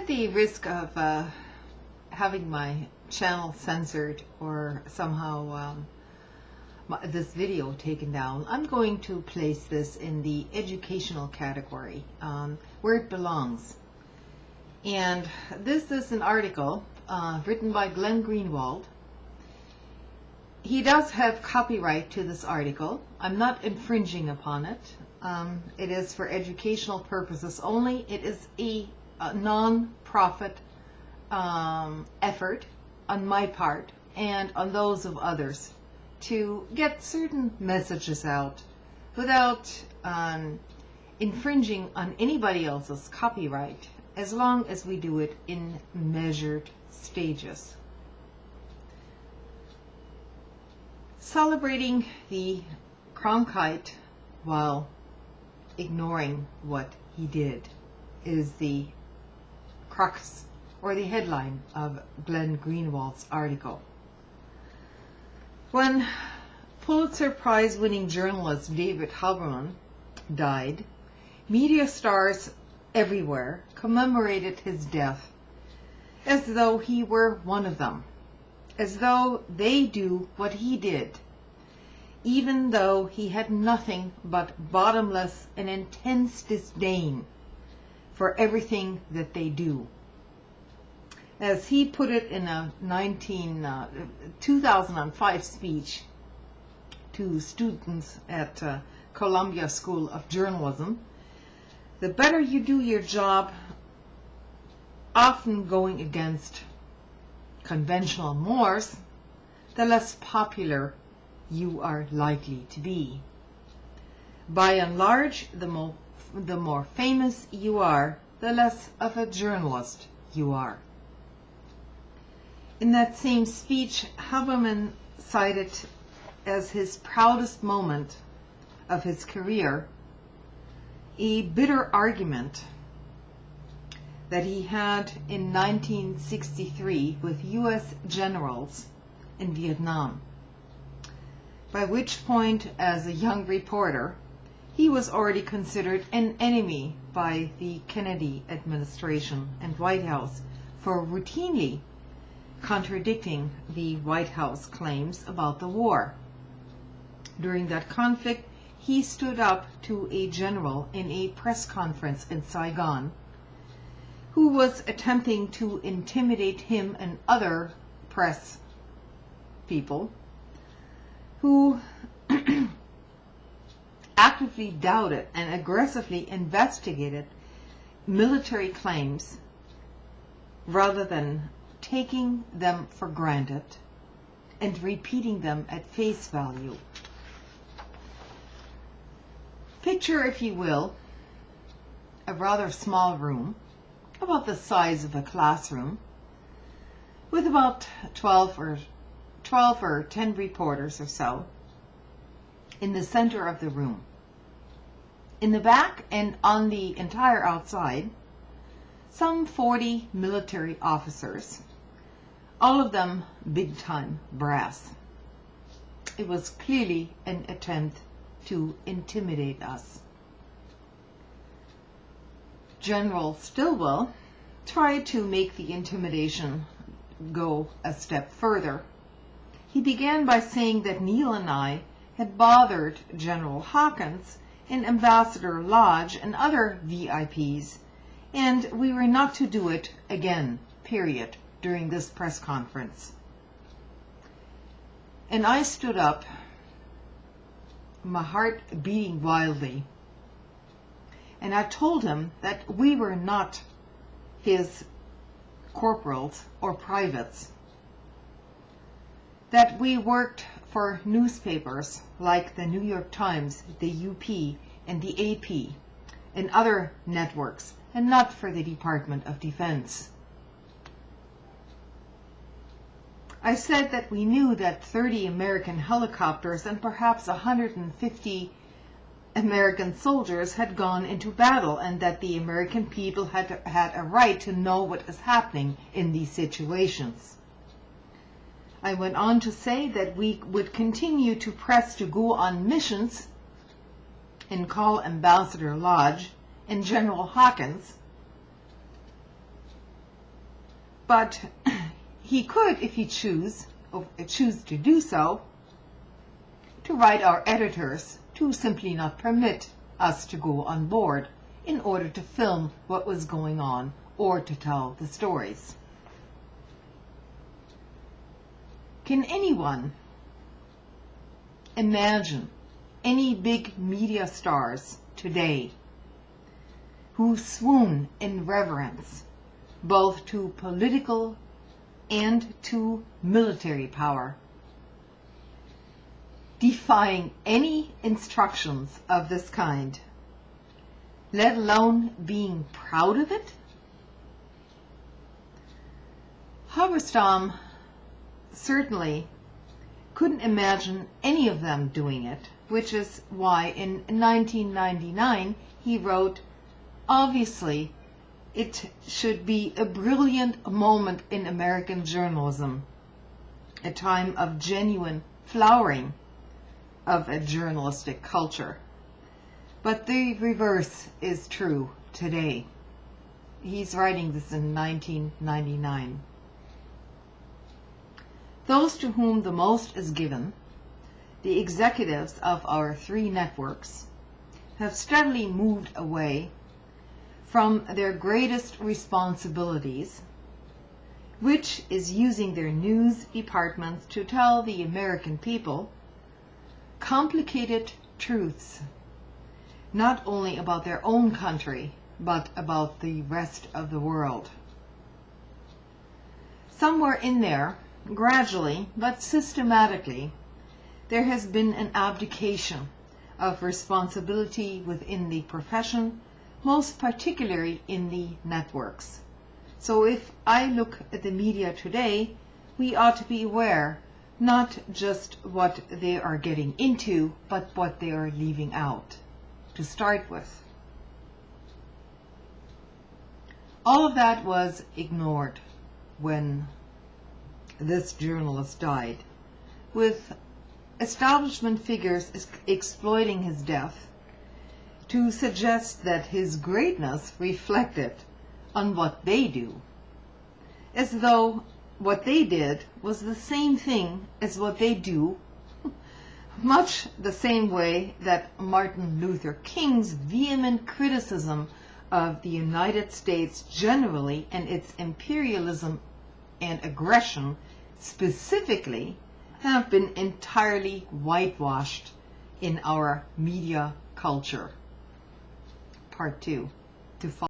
At the risk of having my channel censored or somehow this video taken down, I'm going to place this in the educational category where it belongs. And this is an article written by Greenwald. He does have copyright to this article. I'm not infringing upon it. It is for educational purposes only. It is a non-profit effort on my part and on those of others to get certain messages out without infringing on anybody else's copyright, as long as we do it in measured stages. Celebrating the Cronkite while ignoring what he did is the crux or the headline of Glenn Greenwald's article. When Pulitzer Prize winning journalist David Haberman died, media stars everywhere commemorated his death as though he were one of them, as though they do what he did, even though he had nothing but bottomless and intense disdain for everything that they do. As he put it in a 2005 speech to students at Columbia School of Journalism, the better you do your job, often going against conventional mores, the less popular you are likely to be. By and large, the more famous you are, the less of a journalist you are. In that same speech, Haberman cited as his proudest moment of his career a bitter argument that he had in 1963 with U.S. generals in Vietnam, by which point, as a young reporter, he was already considered an enemy by the Kennedy administration and White House for routinely contradicting the White House claims about the war. During that conflict, he stood up to a general in a press conference in Saigon who was attempting to intimidate him and other press people who actively doubted and aggressively investigated military claims rather than taking them for granted and repeating them at face value. Picture, if you will, a rather small room, about the size of a classroom, with about 12 or 10 reporters or so in the center of the room. In the back and on the entire outside, some 40 military officers, all of them big-time brass. It was clearly an attempt to intimidate us. General Stilwell tried to make the intimidation go a step further. He began by saying that Neil and I had bothered General Hawkins and Ambassador Lodge and other VIPs, and we were not to do it again, period, during this press conference. And I stood up, my heart beating wildly, and I told him that we were not his corporals or privates, that we worked for newspapers like the New York Times, the UP, and the AP, and other networks, and not for the Department of Defense. I said that we knew that 30 American helicopters and perhaps 150 American soldiers had gone into battle, and that the American people had a right to know what is happening in these situations. I went on to say that we would continue to press to go on missions and call Ambassador Lodge and General Hawkins But he could, if he choose to do so, to write our editors to simply not permit us to go on board in order to film what was going on or to tell the stories. Can anyone imagine any big media stars today who swoon in reverence both to political and to military power, defying any instructions of this kind, let alone being proud of it? Halberstam certainly couldn't imagine any of them doing it, which is why in 1999 he wrote, "Obviously, it should be a brilliant moment in American journalism, a time of genuine flowering of a journalistic culture. But the reverse is true today." He's writing this in 1999. Those to whom the most is given, the executives of our three networks, have steadily moved away from their greatest responsibilities, which is using their news departments to tell the American people complicated truths, not only about their own country, but about the rest of the world. Somewhere in there, gradually but systematically, there has been an abdication of responsibility within the profession, most particularly in the networks. So if I look at the media today, we ought to be aware not just what they are getting into, but what they are leaving out to start with. All of that was ignored when this journalist died, with establishment figures exploiting his death to suggest that his greatness reflected on what they do, as though what they did was the same thing as what they do, much the same way that Martin Luther King's vehement criticism of the United States generally and its imperialism and aggression specifically have been entirely whitewashed in our media culture. Part 2 to follow.